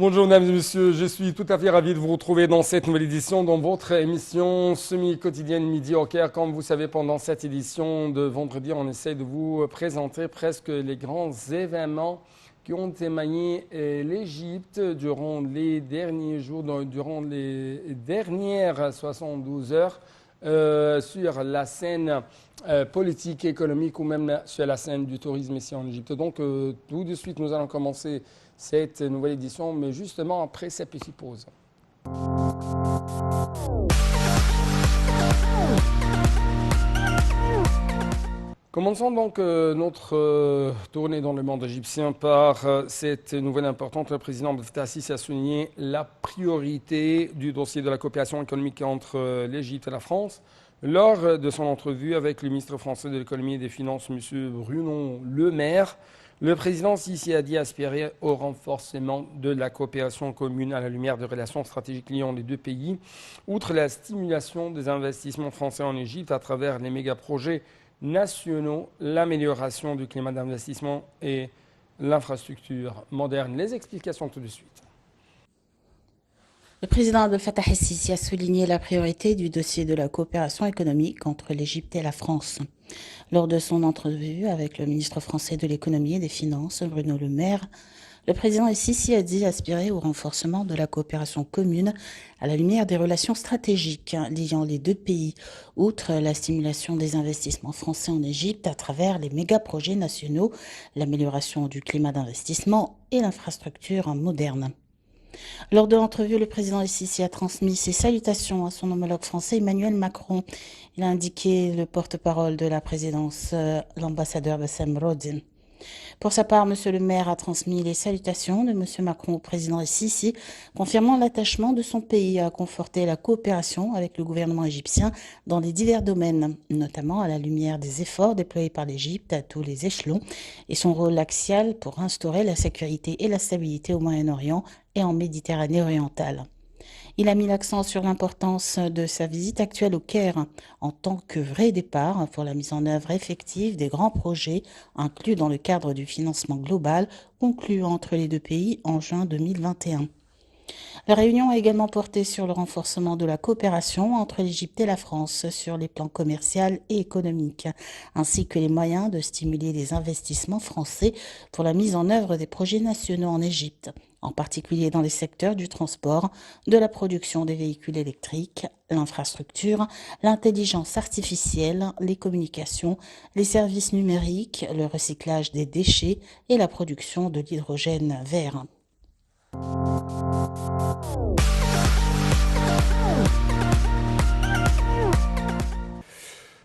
Bonjour mesdames et messieurs, je suis tout à fait ravi de vous retrouver dans cette nouvelle édition, dans votre émission semi-quotidienne Midi au Caire. Comme vous savez, pendant cette édition de vendredi, on essaie de vous présenter presque les grands événements qui ont émaillé l'Égypte durant les derniers jours, durant les dernières 72 heures. Sur la scène politique, économique ou même sur la scène du tourisme ici en Égypte. Donc tout de suite, nous allons commencer cette nouvelle édition, mais justement après cette petite pause. Commençons donc notre tournée dans le monde égyptien par cette nouvelle importante. Le président Abdel Fattah el-Sisi a souligné la priorité du dossier de la coopération économique entre l'Égypte et la France lors de son entrevue avec le ministre français de l'économie et des finances, M. Bruno Le Maire. Le président Sisi a dit aspirer au renforcement de la coopération commune à la lumière des relations stratégiques liant les deux pays, outre la stimulation des investissements français en Égypte à travers les méga-projets nationaux, l'amélioration du climat d'investissement et l'infrastructure moderne. Les explications tout de suite. Le président Abdel Fattah el-Sisi a souligné la priorité du dossier de la coopération économique entre l'Égypte et la France. Lors de son entrevue avec le ministre français de l'économie et des finances, Bruno Le Maire, le président el-Sisi a dit aspirer au renforcement de la coopération commune à la lumière des relations stratégiques liant les deux pays, outre la stimulation des investissements français en Égypte à travers les méga-projets nationaux, l'amélioration du climat d'investissement et l'infrastructure moderne. Lors de l'entrevue, le président el-Sisi a transmis ses salutations à son homologue français Emmanuel Macron. Il a indiqué le porte-parole de la présidence, l'ambassadeur Bassem Rodin. Pour sa part, M. le maire a transmis les salutations de M. Macron au président el-Sisi, confirmant l'attachement de son pays à conforter la coopération avec le gouvernement égyptien dans les divers domaines, notamment à la lumière des efforts déployés par l'Égypte à tous les échelons et son rôle axial pour instaurer la sécurité et la stabilité au Moyen-Orient et en Méditerranée orientale. Il a mis l'accent sur l'importance de sa visite actuelle au Caire en tant que vrai départ pour la mise en œuvre effective des grands projets inclus dans le cadre du financement global conclu entre les deux pays en juin 2021. La réunion a également porté sur le renforcement de la coopération entre l'Égypte et la France sur les plans commercial et économique, ainsi que les moyens de stimuler les investissements français pour la mise en œuvre des projets nationaux en Égypte, en particulier dans les secteurs du transport, de la production des véhicules électriques, l'infrastructure, l'intelligence artificielle, les communications, les services numériques, le recyclage des déchets et la production de l'hydrogène vert.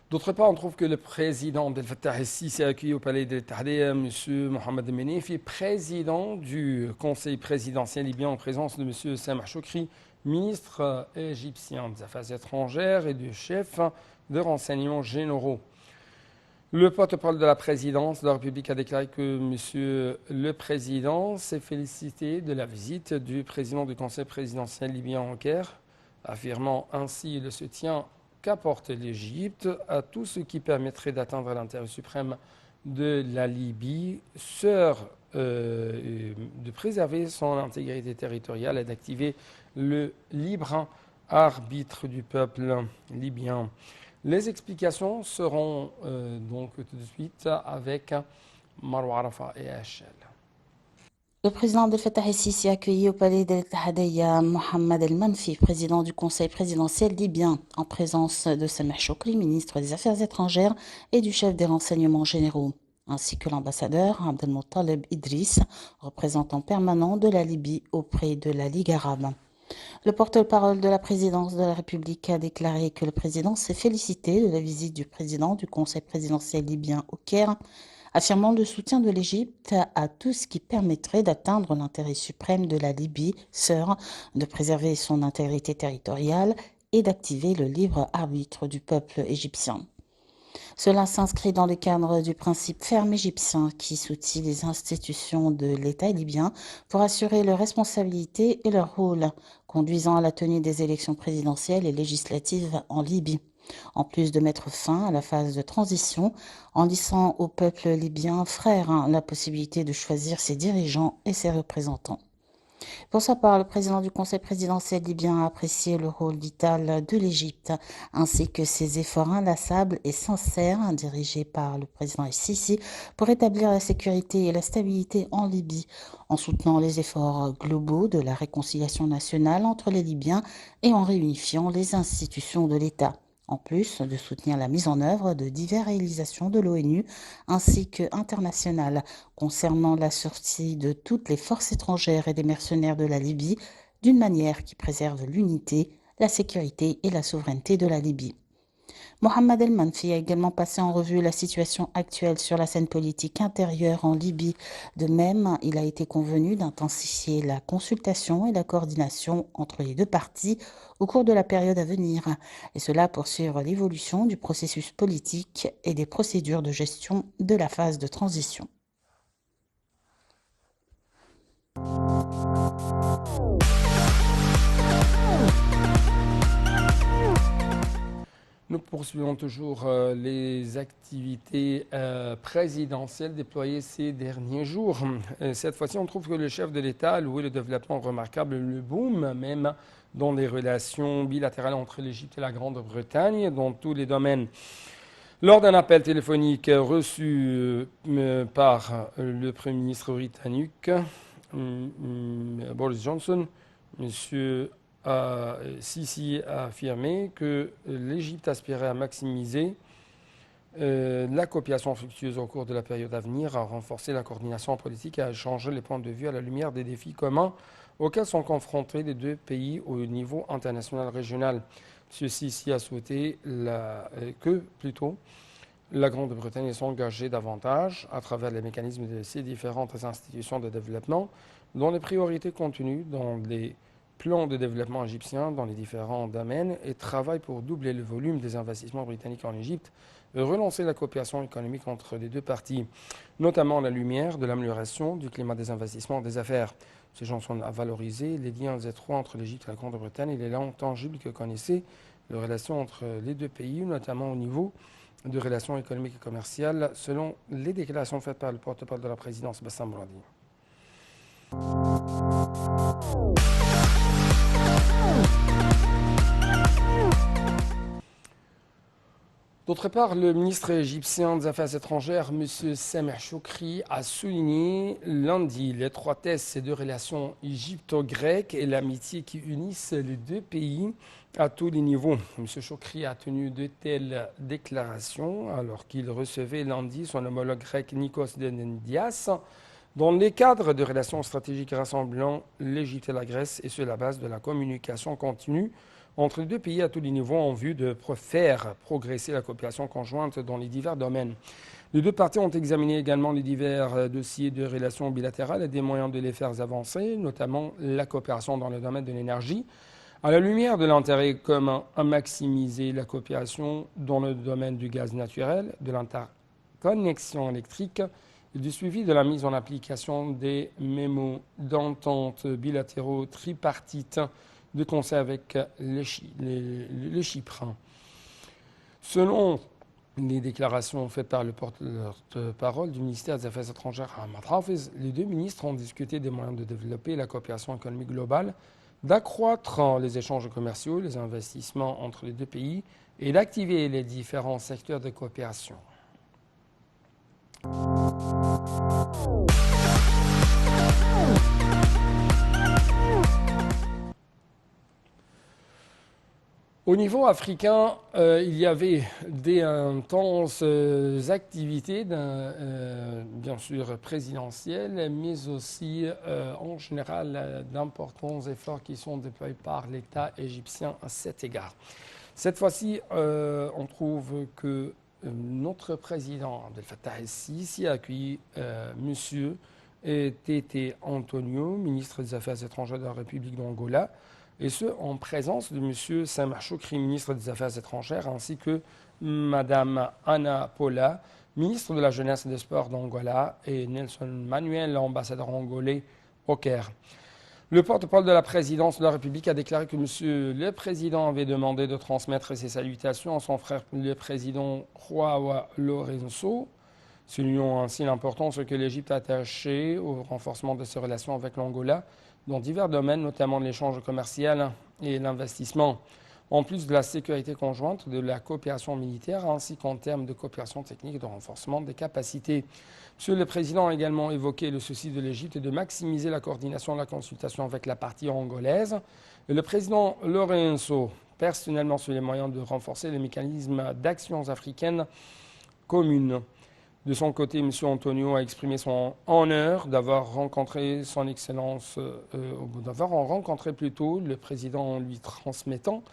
D'autre part, on trouve que le président Abdel Fattah el-Sisi a accueilli au palais de Tahrir M. Mohamed Menif, président du conseil présidentiel libyen en présence de M. Sameh Choukri, ministre égyptien des Affaires étrangères et du chef de renseignements généraux. Le porte-parole de la présidence de la République a déclaré que M. le Président s'est félicité de la visite du président du conseil présidentiel libyen en Caire, affirmant ainsi le soutien qu'apporte l'Égypte à tout ce qui permettrait d'atteindre l'intérêt suprême de la Libye, de préserver son intégrité territoriale et d'activer le libre arbitre du peuple libyen. Les explications seront donc tout de suite avec Marwa Arafa et HL. Le président Abdel Fattah el-Sisi a accueilli au palais d'El-Tahadaya Mohamed El-Manfi, président du conseil présidentiel libyen, en présence de Sameh Choukri, ministre des Affaires étrangères, et du chef des renseignements généraux, ainsi que l'ambassadeur Abdelmottaleb Idriss, représentant permanent de la Libye auprès de la Ligue arabe. Le porte-parole de la présidence de la République a déclaré que le président s'est félicité de la visite du président du conseil présidentiel libyen au Caire, affirmant le soutien de l'Égypte à tout ce qui permettrait d'atteindre l'intérêt suprême de la Libye, sœur, de préserver son intégrité territoriale et d'activer le libre arbitre du peuple égyptien. Cela s'inscrit dans le cadre du principe ferme égyptien qui soutient les institutions de l'État libyen pour assurer leur responsabilité et leur rôle, conduisant à la tenue des élections présidentielles et législatives en Libye, en plus de mettre fin à la phase de transition en laissant au peuple libyen frère la possibilité de choisir ses dirigeants et ses représentants. Pour sa part, le président du Conseil présidentiel libyen a apprécié le rôle vital de l'Égypte, ainsi que ses efforts inlassables et sincères dirigés par le président El-Sisi pour rétablir la sécurité et la stabilité en Libye, en soutenant les efforts globaux de la réconciliation nationale entre les Libyens et en réunifiant les institutions de l'État. En plus de soutenir la mise en œuvre de diverses réalisations de l'ONU ainsi que internationales concernant la sortie de toutes les forces étrangères et des mercenaires de la Libye d'une manière qui préserve l'unité, la sécurité et la souveraineté de la Libye. Mohamed El Manfi a également passé en revue la situation actuelle sur la scène politique intérieure en Libye. De même, il a été convenu d'intensifier la consultation et la coordination entre les deux parties au cours de la période à venir, et cela pour suivre l'évolution du processus politique et des procédures de gestion de la phase de transition. Nous poursuivons toujours les activités présidentielles déployées ces derniers jours. Cette fois-ci, on trouve que le chef de l'État a loué le développement remarquable, le boom même dans les relations bilatérales entre l'Égypte et la Grande-Bretagne, dans tous les domaines. Lors d'un appel téléphonique reçu par le Premier ministre britannique, Boris Johnson, Monsieur Sisi a affirmé que l'Égypte aspirait à maximiser la coopération fructueuse au cours de la période à venir, à renforcer la coordination politique et à échanger les points de vue à la lumière des défis communs auxquels sont confrontés les deux pays au niveau international régional. M. Sisi a souhaité que, plutôt, la Grande-Bretagne s'engageait davantage à travers les mécanismes de ces différentes institutions de développement dont les priorités contenues dans les plans de développement égyptiens dans les différents domaines et travaille pour doubler le volume des investissements britanniques en Égypte et relancer la coopération économique entre les deux parties, notamment à la lumière de l'amélioration du climat des investissements et des affaires. Ces Johnson a valorisé les liens étroits entre l'Égypte et la Grande-Bretagne et les liens tangibles que connaissaient les relations entre les deux pays, notamment au niveau de relations économiques et commerciales, selon les déclarations faites par le porte-parole de la présidence, Bassam Brady. D'autre part, le ministre égyptien des Affaires étrangères, M. Sameh Choukri, a souligné lundi l'étroitesse de relations égypto-grecques et l'amitié qui unissent les deux pays à tous les niveaux. M. Choukri a tenu de telles déclarations alors qu'il recevait lundi son homologue grec Nikos Dendias dans les cadres de relations stratégiques rassemblant l'Égypte et la Grèce, et sur la base de la communication continue entre les deux pays à tous les niveaux en vue de faire progresser la coopération conjointe dans les divers domaines. Les deux parties ont examiné également les divers dossiers de relations bilatérales et des moyens de les faire avancer, notamment la coopération dans le domaine de l'énergie, à la lumière de l'intérêt commun à maximiser la coopération dans le domaine du gaz naturel, de l'interconnexion électrique et du suivi de la mise en application des mémos d'entente bilatéraux tripartites de concert avec le Chypre. Selon les déclarations faites par le porte-parole du ministère des Affaires étrangères, Ahmad Hafiz, les deux ministres ont discuté des moyens de développer la coopération économique globale, d'accroître les échanges commerciaux, les investissements entre les deux pays et d'activer les différents secteurs de coopération. Au niveau africain, il y avait des intenses activités, bien sûr présidentielles, mais aussi en général d'importants efforts qui sont déployés par l'État égyptien à cet égard. Cette fois-ci, on trouve que notre président Abdel Fattah el-Sisi a accueilli M. Tete Antonio, ministre des Affaires étrangères de la République d'Angola, et ce, en présence de M. Sameh Choukri, ministre des Affaires étrangères, ainsi que Mme Anna Paula, ministre de la Jeunesse et des Sports d'Angola, et Nelson Manuel, ambassadeur angolais au Caire. Le porte-parole de la présidence de la République a déclaré que M. le Président avait demandé de transmettre ses salutations à son frère, le président João Lourenço, soulignant ainsi l'importance que l'Égypte a attachée au renforcement de ses relations avec l'Angola dans divers domaines, notamment l'échange commercial et l'investissement, en plus de la sécurité conjointe, de la coopération militaire, ainsi qu'en termes de coopération technique et de renforcement des capacités. Monsieur le Président a également évoqué le souci de l'Égypte de maximiser la coordination et la consultation avec la partie angolaise. Et le Président Lorenzo, personnellement, sur les moyens de renforcer les mécanismes d'actions africaines communes. De son côté, M. Antonio a exprimé son honneur d'avoir rencontré son Excellence, d'avoir rencontré plutôt le président en lui transmettant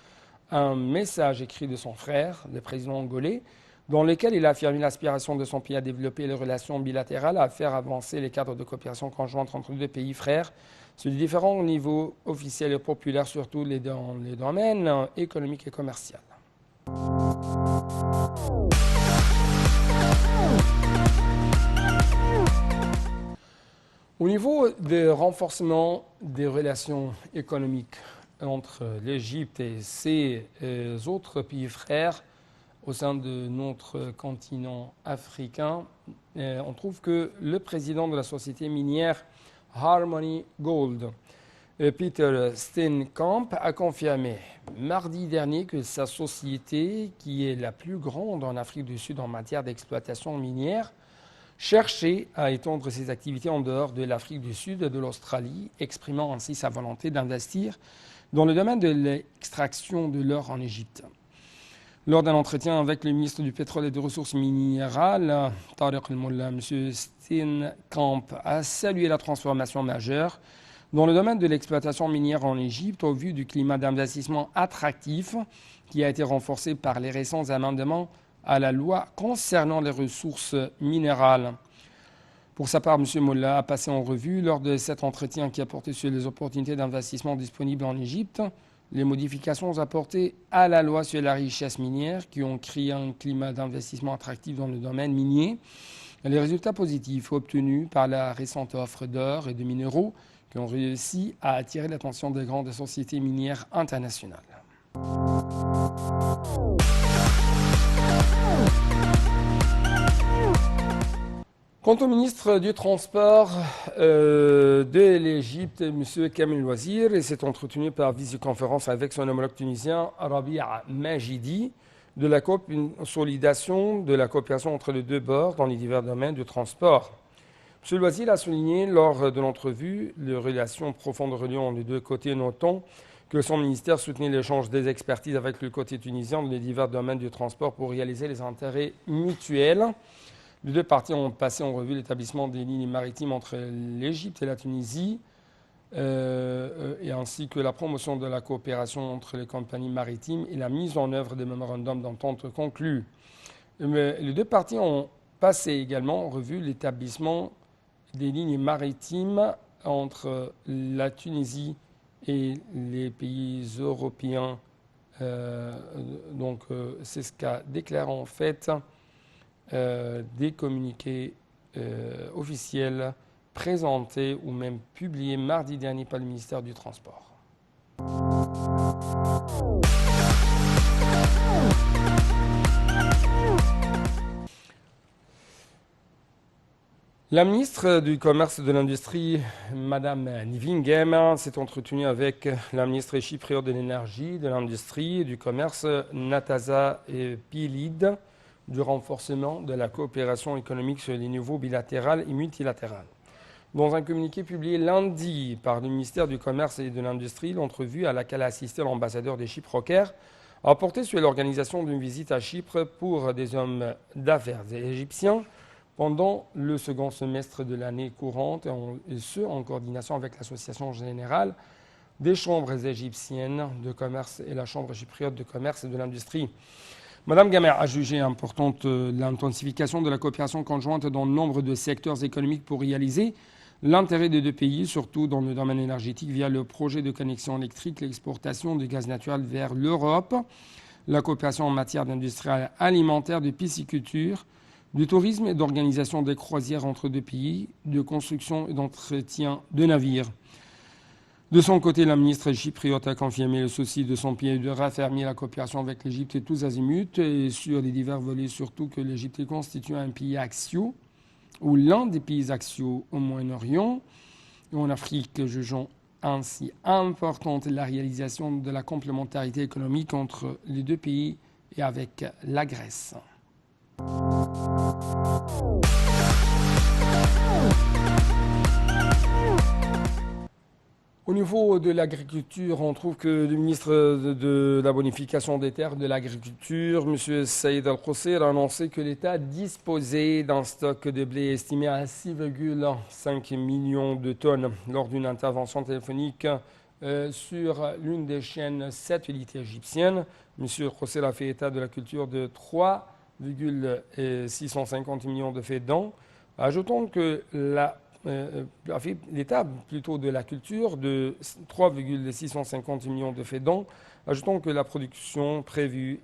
un message écrit de son frère, le président angolais, dans lequel il a affirmé l'aspiration de son pays à développer les relations bilatérales, à faire avancer les cadres de coopération conjointe entre les deux pays frères sur les différents niveaux officiels et populaires, surtout dans les domaines économiques et commerciaux. Au niveau du renforcement des relations économiques entre l'Égypte et ses autres pays frères au sein de notre continent africain, on trouve que le président de la société minière Harmony Gold, Peter Steenkamp, a confirmé mardi dernier que sa société, qui est la plus grande en Afrique du Sud en matière d'exploitation minière, cherchait à étendre ses activités en dehors de l'Afrique du Sud et de l'Australie, exprimant ainsi sa volonté d'investir dans le domaine de l'extraction de l'or en Égypte. Lors d'un entretien avec le ministre du Pétrole et des Ressources minérales, Tariq El-Molla, M. Steenkamp a salué la transformation majeure dans le domaine de l'exploitation minière en Égypte au vu du climat d'investissement attractif qui a été renforcé par les récents amendements à la loi concernant les ressources minérales. Pour sa part, M. Molla a passé en revue, lors de cet entretien qui a porté sur les opportunités d'investissement disponibles en Égypte, les modifications apportées à la loi sur la richesse minière qui ont créé un climat d'investissement attractif dans le domaine minier et les résultats positifs obtenus par la récente offre d'or et de minéraux qui ont réussi à attirer l'attention des grandes sociétés minières internationales. Quant au ministre du Transport de l'Égypte, M. Kamel Wazir, il s'est entretenu par visioconférence avec son homologue tunisien Rabia Majidi de la consolidation de la coopération entre les deux bords dans les divers domaines du transport. M. Wazir a souligné lors de l'entrevue les relations profondes reliant les deux côtés, notant que son ministère soutenait l'échange des expertises avec le côté tunisien dans les divers domaines du transport pour réaliser les intérêts mutuels. Les deux parties ont passé en revue l'établissement des lignes maritimes entre l'Égypte et la Tunisie, et ainsi que la promotion de la coopération entre les compagnies maritimes et la mise en œuvre des mémorandums d'entente conclus. Mais les deux parties ont passé également en revue l'établissement des lignes maritimes entre la Tunisie et les pays européens. C'est ce qu'a déclaré en fait des communiqués officiels présentés ou même publiés mardi dernier par le ministère du Transport. La ministre du Commerce et de l'Industrie, Mme Nivingem, s'est entretenue avec la ministre chypriote de l'Énergie, de l'Industrie et du Commerce, Natasa Pilid, du renforcement de la coopération économique sur les niveaux bilatéral et multilatéral. Dans un communiqué publié lundi par le ministère du Commerce et de l'Industrie, l'entrevue à laquelle a assisté l'ambassadeur de Chypre au Caire a porté sur l'organisation d'une visite à Chypre pour des hommes d'affaires égyptiens pendant le second semestre de l'année courante, et ce en coordination avec l'Association générale des chambres égyptiennes de commerce et la Chambre chypriote de commerce et de l'industrie. Mme Gamer a jugé importante l'intensification de la coopération conjointe dans nombre de secteurs économiques pour réaliser l'intérêt des deux pays, surtout dans le domaine énergétique, via le projet de connexion électrique, l'exportation de gaz naturel vers l'Europe, la coopération en matière d'industrie alimentaire, de pisciculture, du tourisme et d'organisation des croisières entre deux pays, de construction et d'entretien de navires. De son côté, la ministre chypriote a confirmé le souci de son pays de raffermir la coopération avec l'Égypte et tous azimuts, et sur les divers volets, surtout que l'Égypte constitue un pays axiaux, ou l'un des pays axiaux au Moyen-Orient, et en Afrique, jugeant ainsi importante la réalisation de la complémentarité économique entre les deux pays et avec la Grèce. Au niveau de l'agriculture, on trouve que le ministre de la bonification des terres de l'agriculture, M. Saïd Al-Qusseir, a annoncé que l'État disposait d'un stock de blé estimé à 6,5 millions de tonnes lors d'une intervention téléphonique sur l'une des chaînes satellites égyptiennes. M. Al-Qusseir a fait état de la culture de 3,650 millions de faits d'an, ajoutant que l'État plutôt de la culture de 3,650 millions de faits d'an, ajoutant que la production prévue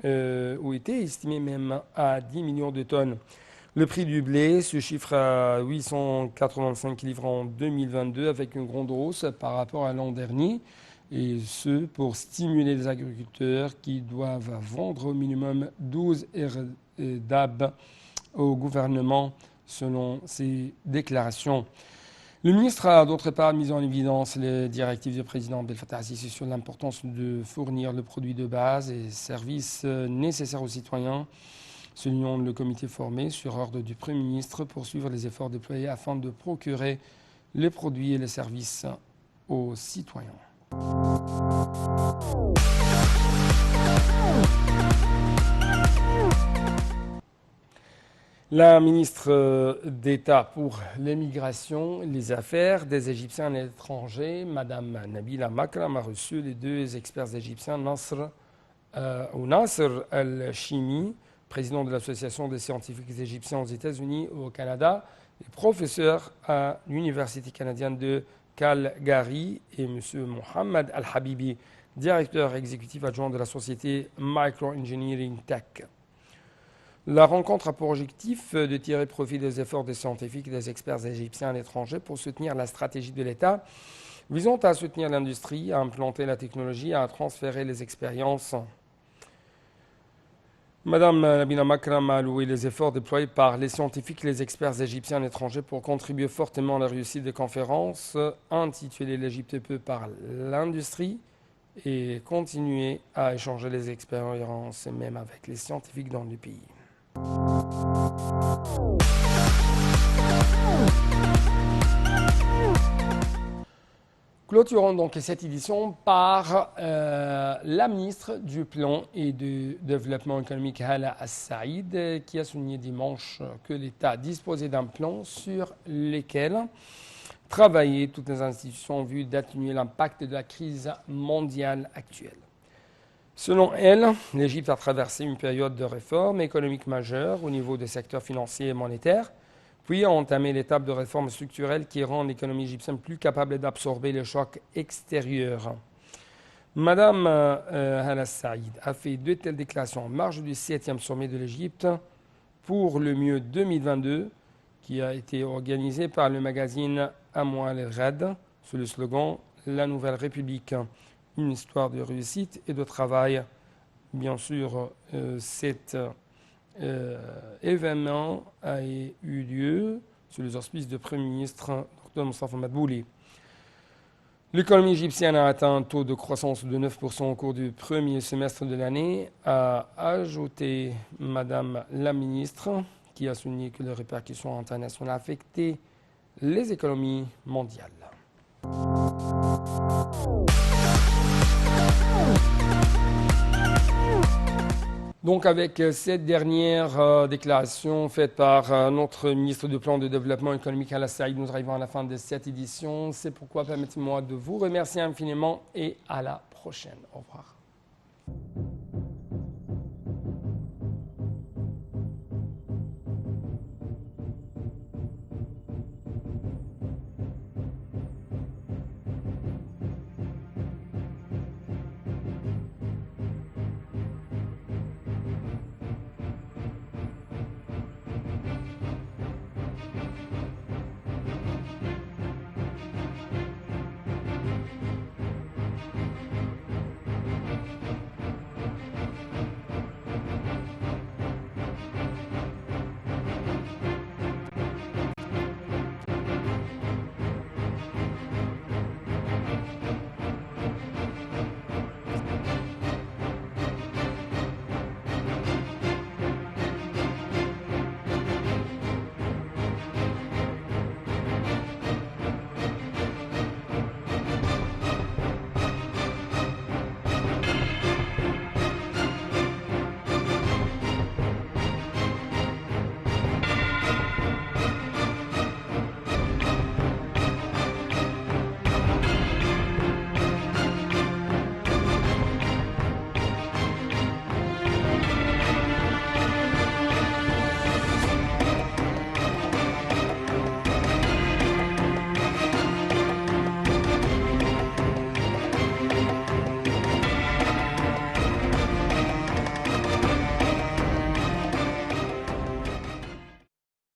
ou était estimée même à 10 millions de tonnes. Le prix du blé se chiffre à 885 livres en 2022 avec une grande hausse par rapport à l'an dernier, et ce pour stimuler les agriculteurs qui doivent vendre au minimum 12 DAB au gouvernement, selon ses déclarations. Le ministre a d'autre part mis en évidence les directives du président Abdel Fattah al-Sissi sur l'importance de fournir le produit de base et services nécessaires aux citoyens, soulignant le comité formé sur ordre du Premier ministre pour suivre les efforts déployés afin de procurer les produits et les services aux citoyens. La ministre d'État pour l'immigration et les affaires des Égyptiens à l'étranger, Mme Nabila Makram, a reçu les deux experts égyptiens, Nasser Al-Shimi, président de l'Association des scientifiques égyptiens aux États-Unis et au Canada, et professeur à l'Université canadienne de Calgary, et M. Mohamed Al-Habibi, directeur exécutif adjoint de la société Microengineering Tech. La rencontre a pour objectif de tirer profit des efforts des scientifiques et des experts égyptiens à l'étranger pour soutenir la stratégie de l'État visant à soutenir l'industrie, à implanter la technologie, à transférer les expériences. Madame Nabila Makram a loué les efforts déployés par les scientifiques et les experts égyptiens à l'étranger pour contribuer fortement à la réussite des conférences intitulées L'Égypte peut par l'industrie et continuer à échanger les expériences même avec les scientifiques dans le pays. Clôturons donc cette édition par la ministre du Plan et du Développement économique, Hala Al-Saïd, qui a souligné dimanche que l'État disposait d'un plan sur lequel travailler toutes les institutions en vue d'atténuer l'impact de la crise mondiale actuelle. Selon elle, l'Égypte a traversé une période de réforme économique majeure au niveau des secteurs financiers et monétaires, puis a entamé l'étape de réforme structurelle qui rend l'économie égyptienne plus capable d'absorber les chocs extérieurs. Madame Hala Saïd a fait deux telles déclarations en marge du 7e sommet de l'Égypte pour le mieux 2022, qui a été organisé par le magazine Amwal El-Ghad sous le slogan « La Nouvelle République ». Une histoire de réussite et de travail. Bien sûr, cet événement a eu lieu sous les auspices du Premier ministre Dr Moustapha Madbouli. L'économie égyptienne a atteint un taux de croissance de 9% au cours du premier semestre de l'année, a ajouté Madame la ministre, qui a souligné que les répercussions internationales affectaient les économies mondiales. Donc avec cette dernière déclaration faite par notre ministre du Plan de Développement économique Hala Saïd, nous arrivons à la fin de cette édition. C'est pourquoi permettez-moi de vous remercier infiniment et à la prochaine. Au revoir.